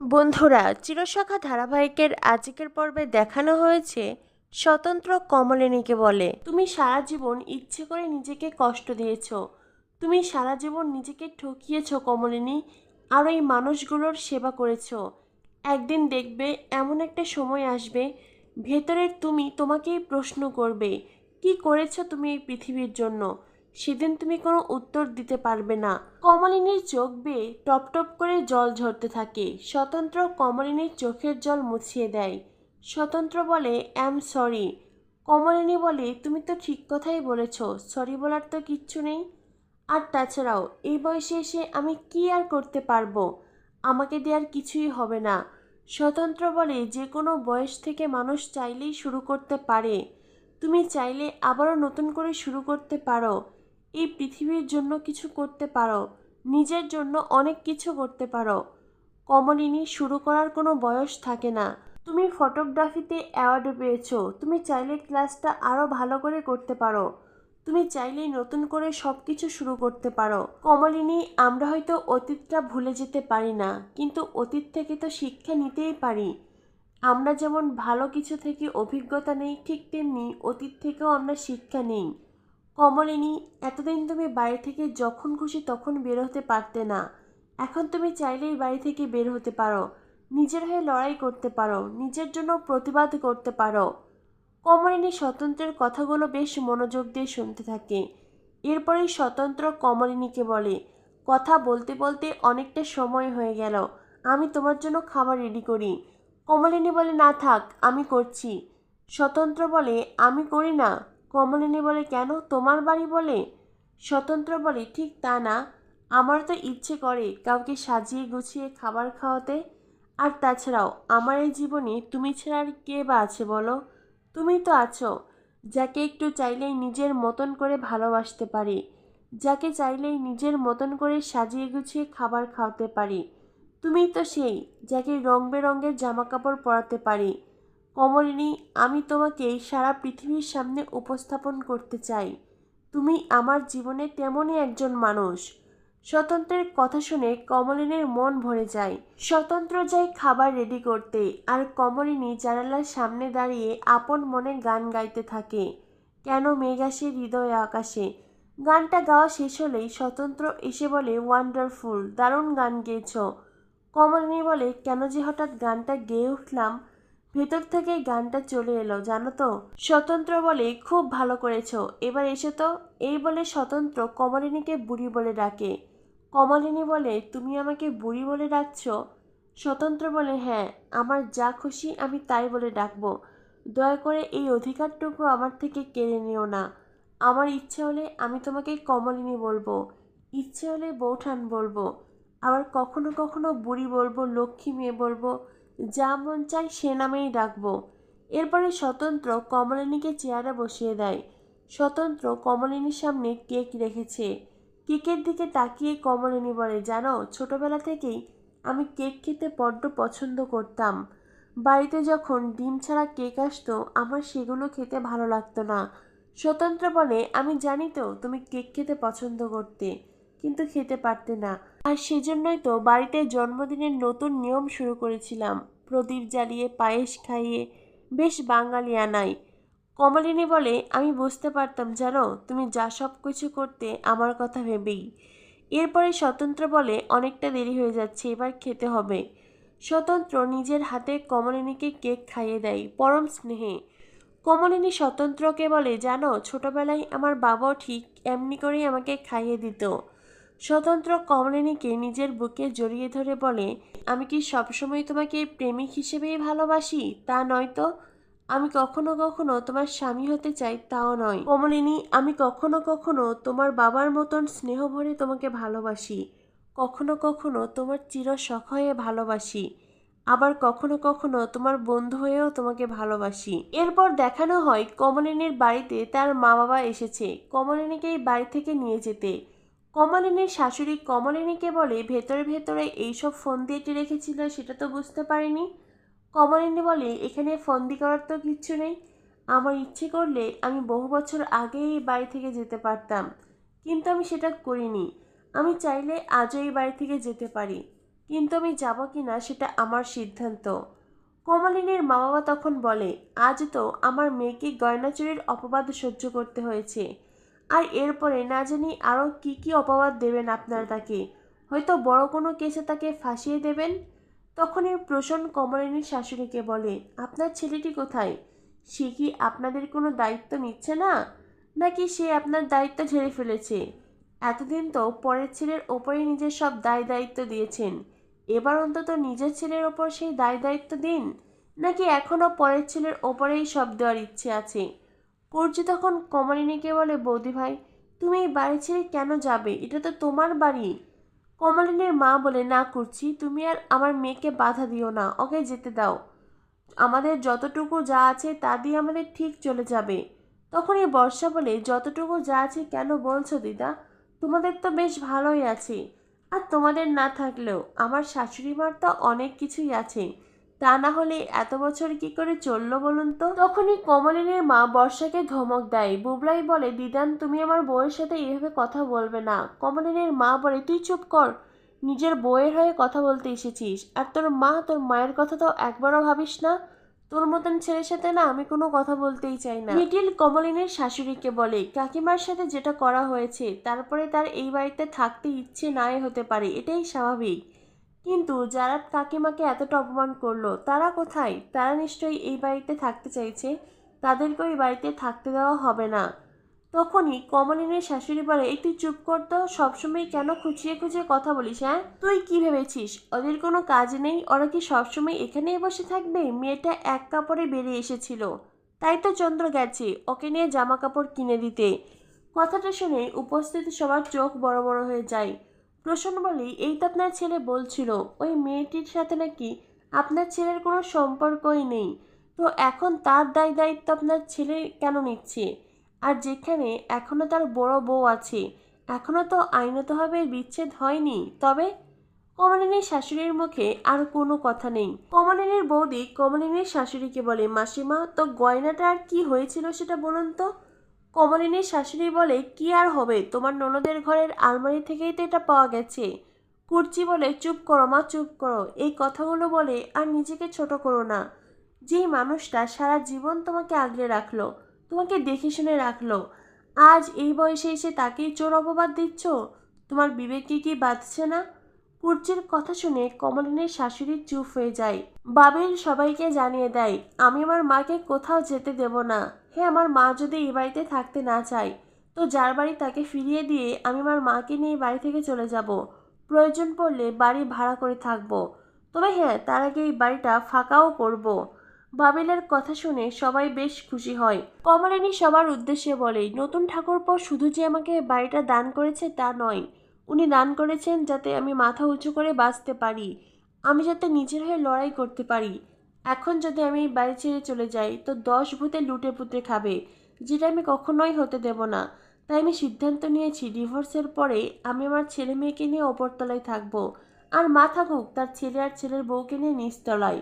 বন্ধুরা, চিরসখা ধারাবাহিকের আজকের পর্বে দেখানো হয়েছে স্বতন্ত্র কমলিনীকে বলে, তুমি সারা জীবন ইচ্ছে করে নিজেকে কষ্ট দিয়েছ, তুমি সারা জীবন নিজেকে ঠকিয়েছ কমলিনী, আর ওই মানুষগুলোর সেবা করেছ। একদিন দেখবে এমন একটা সময় আসবে, ভেতরের তুমি তোমাকেই প্রশ্ন করবে, কি করেছ তুমি এই পৃথিবীর জন্য। সেদিন তুমি কোনো উত্তর দিতে পারবে না। কমলিনীর চোখ বেয়ে টপ টপ করে জল ঝরতে থাকে। স্বতন্ত্র কমলিনীর চোখের জল মুছিয়ে দেয়। স্বতন্ত্র বলে, অ্যাম সরি। কমলিনী বলে, তুমি তো ঠিক কথাই বলেছ, সরি বলার তো কিচ্ছু নেই। আর তাছাড়াও এই বয়সে এসে আমি কি আর করতে পারবো, আমাকে দেওয়ার কিছুই হবে না। স্বতন্ত্র বলে, যে কোনো বয়স থেকে মানুষ চাইলেই শুরু করতে পারে। তুমি চাইলে আবারও নতুন করে শুরু করতে পারো, এই পৃথিবীর জন্য কিছু করতে পারো, নিজের জন্য অনেক কিছু করতে পারো। কমলিনী, শুরু করার কোনো বয়স থাকে না। তুমি ফটোগ্রাফিতে অ্যাওয়ার্ড পেয়েছো, তুমি চাইলে ক্লাসটা আরও ভালো করে করতে পারো, তুমি চাইলেই নতুন করে সব কিছু শুরু করতে পারো। কমলিনী, আমরা হয়তো অতীতটা ভুলে যেতে পারি না, কিন্তু অতীত থেকে তো শিক্ষা নিতেই পারি। আমরা যেমন ভালো কিছু থেকে অভিজ্ঞতা নেই, ঠিক তেমনি অতীত থেকেও আমরা শিক্ষা নেই। কমলিনী, এতদিন তুমি বাড়ি থেকে যখন খুশি তখন বের হতে পারতে না, এখন তুমি চাইলেই বাড়ি থেকে বের হতে পারো, নিজের হয়ে লড়াই করতে পারো, নিজের জন্য প্রতিবাদ করতে পারো। কমলিনী স্বতন্ত্রের কথাগুলো বেশ মনোযোগ দিয়ে শুনতে থাকে। এরপরেই স্বতন্ত্র কমলিনীকে বলে, কথা বলতে বলতে অনেকটা সময় হয়ে গেল, আমি তোমার জন্য খাবার রেডি করি। কমলিনী বলে, না থাক, আমি করছি। স্বতন্ত্র বলে, আমি করি না। কমলিনী বলে, কেন, তোমার বাড়ি বলে? স্বতন্ত্র বলে, ঠিক তা না, আমার তো ইচ্ছে করে কাউকে সাজিয়ে গুছিয়ে খাবার খাওয়াতে। আর তাছাড়াও আমার এই জীবনে তুমি ছাড়া আর কে বা আছে বলো? তুমিই তো আছো, যাকে একটু চাইলেই নিজের মতন করে ভালোবাসতে পারি, যাকে চাইলেই নিজের মতন করে সাজিয়ে গুছিয়ে খাবার খাওয়াতে পারি। তুমিই তো সেই, যাকে রং বেরঙের জামা কাপড় পরাতে পারি। কমলিনী, আমি তোমাকে সারা পৃথিবীর সামনে উপস্থাপন করতে চাই, তুমি আমার জীবনে তেমনই একজন মানুষ। স্বতন্ত্রের কথা শুনে কমলিনীর মন ভরে যায়। স্বতন্ত্র যায় খাবার রেডি করতে, আর কমলিনী জানালার সামনে দাঁড়িয়ে আপন মনে গান গাইতে থাকে, কেন মেঘ আসে হৃদয় আকাশে। গানটা গাওয়া শেষ হলেই স্বতন্ত্র এসে বলে, ওয়ান্ডারফুল, দারুণ গান গেয়েছ। কমলিনী বলে, কেন যে হঠাৎ গানটা গেয়ে উঠলাম, ভেতর থেকেই গানটা চলে এলো জানো তো। স্বতন্ত্র বলে, খুব ভালো করেছো, এবার এসে তো। এই বলে স্বতন্ত্র কমলিনীকে বুড়ি বলে ডাকে। কমলিনী বলে, তুমি আমাকে বুড়ি বলে ডাকছো? স্বতন্ত্র বলে, হ্যাঁ, আমার যা খুশি আমি তাই বলে ডাকবো, দয়া করে এই অধিকারটুকু আমার থেকে কেড়ে নিও না। আমার ইচ্ছে হলে আমি তোমাকে কমলিনী বলবো, ইচ্ছে হলে বৌঠান বলবো, আবার কখনো কখনো বুড়ি বলবো, লক্ষ্মী মেয়ে বলবো, যা মন চাই সে নামেই ডাকবো। এরপরে স্বতন্ত্র কমলিনীকে চেয়ারে বসিয়ে দেয়। স্বতন্ত্র কমলিনীর সামনে কেক রেখেছে। কেকের দিকে তাকিয়ে কমলিনী বলে, জানো, ছোটবেলা থেকেই আমি কেক খেতে বড্ড পছন্দ করতাম। বাড়িতে যখন ডিম ছাড়া কেক আসতো আমার সেগুলো খেতে ভালো লাগতো না। স্বতন্ত্র বলে, আমি জানি তো তুমি কেক খেতে পছন্দ করতে, কিন্তু খেতে পারতে না। আর সেজন্যই তো বাড়িতে জন্মদিনের নতুন নিয়ম শুরু করেছিলাম, প্রদীপ জ্বালিয়ে পায়েস খাইয়ে, বেশ বাঙালি আনাই। কমলিনী বলে, আমি বুঝতে পারতাম জানো, তুমি যা সব কিছু করতে আমার কথা ভেবেই। এরপরে স্বতন্ত্র বলে, অনেকটা দেরি হয়ে যাচ্ছে, এবার খেতে হবে। স্বতন্ত্র নিজের হাতে কমলিনীকে কেক খাইয়ে দেয় পরম স্নেহে। কমলিনী স্বতন্ত্রকে বলে, জানো, ছোটবেলায় আমার বাবাও ঠিক এমনি করেই আমাকে খাইয়ে দিত। স্বতন্ত্র কমলিনীকে নিজের বুকে জড়িয়ে ধরে বলে, আমি কি সবসময় তোমাকে প্রেমিক হিসেবেই ভালোবাসি? তা নয় তো। আমি কখনো কখনো তোমার স্বামী হতে চাই, তাও নয়। কমলিনী, আমি কখনো কখনো তোমার বাবার মতন স্নেহ ভরে তোমাকে ভালোবাসি, কখনো কখনো তোমার চিরসখা হয়ে ভালোবাসি, আবার কখনো কখনো তোমার বন্ধু হয়েও তোমাকে ভালোবাসি। এরপর দেখানো হয় কমলিনীর বাড়িতে তার মা বাবা এসেছে কমলিনীকে এই বাড়ি থেকে নিয়ে যেতে। কমলিনীর শাশুড়ি কমলিনীকে বলে, ভেতরে ভেতরে এইসব ফন্দি এঁটে রেখেছিল সেটা তো বুঝতে পারিনি। কমলিনী বলে, এখানে ফন্দি করার তো কিচ্ছু নেই, আমার ইচ্ছে করলে আমি বহু বছর আগেই এই বাড়ি থেকে যেতে পারতাম, কিন্তু আমি সেটা করিনি। আমি চাইলে আজও এই বাড়ি থেকে যেতে পারি। কিন্তু আমি যাব কি না সেটা আমার সিদ্ধান্ত। কমলিনীর মা বাবা তখন বলে, আজ তো আমার মেয়েকে গয়না চুরির অপবাদ সহ্য করতে হয়েছে, আর এরপরে না জানি আরও কি কি অপবাদ দেবেন আপনারা তাকে, হয়তো বড় কোনো কেসে তাকে ফাঁসিয়ে দেবেন। তখনই প্রসন্ন কমলিনীর শাশুড়িকে বলে, আপনার ছেলেটি কোথায়? সে কি আপনাদের কোনো দায়িত্ব নিচ্ছে না, নাকি সে আপনার দায়িত্ব ঝেড়ে ফেলেছে? এতদিন তো পরের ছেলের ওপরেই নিজের সব দায় দায়িত্ব দিয়েছেন, এবার অন্তত নিজের ছেলের ওপর সেই দায় দায়িত্ব দিন, নাকি এখনও পরের ছেলের ওপরেই সব দেওয়ার ইচ্ছে আছে? পূর্জি তখন কমলিনীকে বলে, বৌদি ভাই, তুমি এই বাড়ি ছেড়ে কেন যাবে? এটা তো তোমার বাড়ি। কমলিনীর মা বলে, না করছি, তুমি আর আমার মেয়েকে বাধা দিও না, ওকে যেতে দাও। আমাদের যতটুকু যা আছে তা দিয়ে আমাদের ঠিক চলে যাবে। তখনই বর্ষা বলে, যতটুকু যা আছে কেন বলছো দিদা? তোমাদের তো বেশ ভালোই আছে। আর তোমাদের না থাকলেও আমার শাশুড়ি মার তো অনেক কিছুই আছে, তা না হলে এত বছর কি করে চললো বলুন তো? তখনই কমলিনীর মা বর্ষাকে ধমক দেয়। বুবলাই বলে, দিদান, তুমি আমার বউয়ের সাথে এইভাবে কথা বলবে না। কমলিনীর মা বলে, তুই চুপ কর, নিজের বউয়ের হয়ে কথা বলতে এসেছিস, আর তোর মা, তোর মায়ের কথা তো একবারও ভাবিস না? তোর মতন ছেলের সাথে না আমি কোনো কথা বলতেই চাই না। লিটিল কমলিনীর শাশুড়িকে বলে, কাকিমার সাথে যেটা করা হয়েছে তারপরে তার এই বাড়িতে থাকতে ইচ্ছে নাই হতে পারে, এটাই স্বাভাবিক। কিন্তু যারা কাকিমাকে এতটা অপমান করলো তারা কোথায়? তারা নিশ্চয়ই এই বাড়িতে থাকতে চাইছে, তাদেরকে ওই বাড়িতে থাকতে দেওয়া হবে না। তখনই কমলিনীর শাশুড়ি বলে, এই তুই চুপ কর তো, সবসময় কেন খুঁচিয়ে খুঁচিয়ে কথা বলিস? হ্যাঁ, তুই কি ভেবেছিস ওদের কোনো কাজ নেই? ওরা কি সবসময় এখানেই বসে থাকবে? মেয়েটা এক কাপড়ে বেরিয়ে এসেছিল, তাই তো চন্দ্র গেছে ওকে নিয়ে জামা কাপড় কিনে দিতে। কথাটা শুনে উপস্থিত সবার চোখ বড় বড় হয়ে যায়। প্রসন্ন বলে, এই তো আপনার ছেলে বলছিল ওই মেয়েটির সাথে নাকি আপনার ছেলের কোনো সম্পর্কই নেই, তো এখন তার দায় দায়িত্ব আপনার ছেলে কেন নিচ্ছে? আর যেখানে এখনো তার বড় বউ আছে, এখনো তো আইনতভাবে বিচ্ছেদ হয়নি। তবে কমলিনীর শাশুড়ির মুখে আর কোনো কথা নেই। কমলিনীর বৌদি কমলিনীর শাশুড়িকে বলে, মাসিমা, তো গয়নাটা আর কি হয়েছিল সেটা বলুন তো। কমলিনীর শাশুড়ি বলে, কি আর হবে, তোমার ননদের ঘরের আলমারি থেকেই তো এটা পাওয়া গেছে। কুর্চি বলে, চুপ করো মা, চুপ করো, এই কথাগুলো বলে আর নিজেকে ছোট করো না। যেই মানুষটা সারা জীবন তোমাকে আগলে রাখলো, তোমাকে দেখে শুনে রাখলো, আজ এই বয়সে এসে তাকেই চোর অপবাদ দিচ্ছ? তোমার বিবেকে কি বাঁধছে না? কুর্চির কথা শুনে কমলিনীর শাশুড়ি চুপ হয়ে যায়। বাবিল সবাইকে জানিয়ে দেয়, আমি আমার মাকে কোথাও যেতে দেব না। হ্যাঁ, আমার মা যদি এই বাড়িতে থাকতে না চায়, তো যার বাড়ি তাকে ফিরিয়ে দিয়ে আমি আমার মাকে নিয়ে বাড়ি থেকে চলে যাব। প্রয়োজন পড়লে বাড়ি ভাড়া করে থাকবো। তবে হ্যাঁ, তার আগে এই বাড়িটা ফাঁকাও করব। বাবিলের কথা শুনে সবাই বেশ খুশি হয়। কমলিনী সবার উদ্দেশ্যে বলে, নতুন ঠাকুরপো শুধু যে আমাকে বাড়িটা দান করেছে তা নয়, উনি দান করেছেন যাতে আমি মাথা উঁচু করে বাঁচতে পারি, আমি যাতে নিজের হয়ে লড়াই করতে পারি। এখন যদি আমি এই বাড়ি ছেড়ে চলে যাই তো 10 ভূতে লুটে পুঁতে খাবে, যেটা আমি কখনোই হতে দেব না। তাই আমি সিদ্ধান্ত নিয়েছি, ডিভোর্সের পরে আমি আমার ছেলে মেয়েকে নিয়ে ওপরতলায় থাকবো, আর মা থাকুক তার ছেলে আর ছেলের বউকে নিয়ে নিচতলায়।